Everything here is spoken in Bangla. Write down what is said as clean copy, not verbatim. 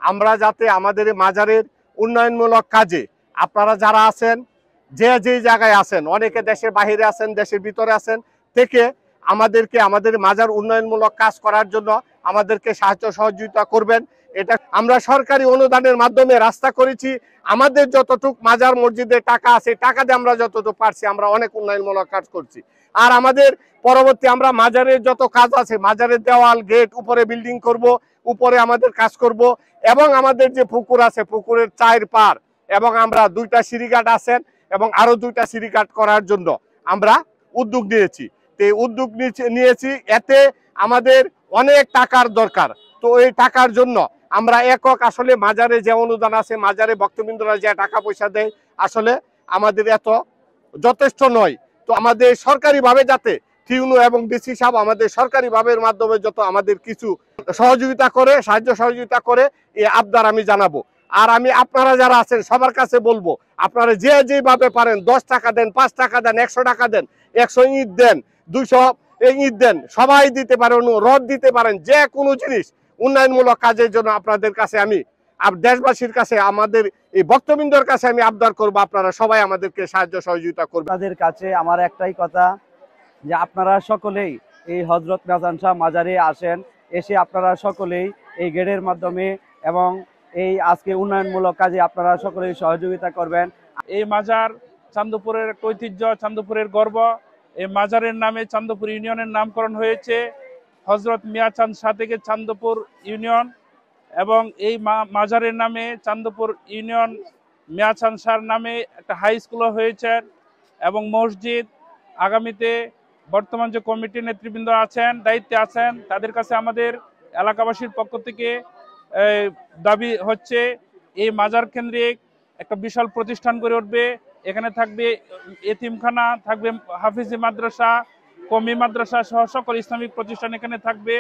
আমরা যাতে আমাদের মাজারের উন্নয়নমূলক কাজে আপনারা যারা আছেন, যে যে জায়গায় আছেন, অনেকে দেশের বাইরে আছেন, দেশের ভিতরে আছেন, থেকে আমাদেরকে আমাদের মাজার উন্নয়নমূলক কাজ করার জন্য আমাদেরকে সাহায্য সহযোগিতা করবেন। এটা আমরা সরকারি অনুদানের মাধ্যমে রাস্তা করেছি। আমাদের যতটুক মাজার মসজিদে টাকা আছে, টাকা দিয়ে আমরা যতটুকু পারছি আমরা অনেক উন্নয়নমূলক কাজ করছি। আর আমাদের পরবর্তী আমরা মাজারের যত কাজ আছে, মাজারের দেওয়াল, গেট, উপরে বিল্ডিং করব, উপরে আমাদের কাজ করব, এবং আমাদের যে পুকুর আছে পুকুরের 4 পার এবং আমরা 2টা সিঁড়িঘাট আছেন এবং আরো 2টা সিঁড়িঘাট করার জন্য আমরা উদ্যোগ নিয়েছি। তো এই উদ্যোগ নিয়েছি, এতে আমাদের অনেক টাকার দরকার। তো এই টাকার জন্য আমরা একক আসলে মাজারে যে অনুদান আছে, মাজারে ভক্তবৃন্দরা যে টাকা পয়সা দেয়, আসলে আমাদের এত যথেষ্ট নয়। তো আমাদের সরকারিভাবে যাতে টিউনো এবং ডিসি সাহেব আমাদের সরকারিভাবে মাধ্যমে যত আমাদের কিছু সহযোগিতা করে, সাহায্য সহযোগিতা করে, এই আবদার আমি জানাবো। আর আমি আপনারা যারা আছেন সবার কাছে বলবো, আপনারা যে যেভাবে পারেন 10 টাকা দেন, 5 টাকা দেন, 100 টাকা দেন, 100 ইট দেন, 200 ইট দেন, সবাই দিতে পারেন, রড দিতে পারেন, যে কোনো জিনিস উন্নয়নমূলক কাজের জন্য আপনাদের কাছে আমি দেশবাসীর কাছে, আমাদের এই ভক্তবৃন্দর কাছে আমি আবদার করবো, আপনারা সবাই আমাদেরকে সাহায্য সহযোগিতা করবেন। আপনাদের কাছে আমার একটাই কথা, যে আপনারা সকলেই এই হযরত মিয়াজান শাহ মাজারে আসেন, এসে আপনারা সকলেই এই গেটের মাধ্যমে এবং এই আজকে উন্নয়নমূলক কাজে আপনারা সকলেই সহযোগিতা করবেন। এই মাজার চান্দপুরের একটা ঐতিহ্য, চান্দপুরের গর্ব। এই মাজারের নামে চান্দপুর ইউনিয়নের নামকরণ হয়েছে হযরত মিয়াচাঁদ শাহ থেকে চান্দপুর ইউনিয়ন, এবং এই মাজারের নামে চান্দপুর ইউনিয়ন মিয়াচাঁদ শাহর নামে একটা হাই স্কুলও হয়েছে এবং মসজিদ। আগামীতে বর্তমান যে কমিটির নেতৃবৃন্দ আছেন, দায়িত্বে আছেন, তাদের কাছে আমাদের এলাকাবাসীর পক্ষ থেকে দাবি হচ্ছে এই মাজার কেন্দ্রিক একটা বিশাল প্রতিষ্ঠান গড়ে উঠবে। এখানে থাকবে এতিমখানা, থাকবে হাফিজি মাদ্রাসা, কওমি মাদ্রাসা সহ সকল ইসলামিক প্রতিষ্ঠান এখানে থাকবে।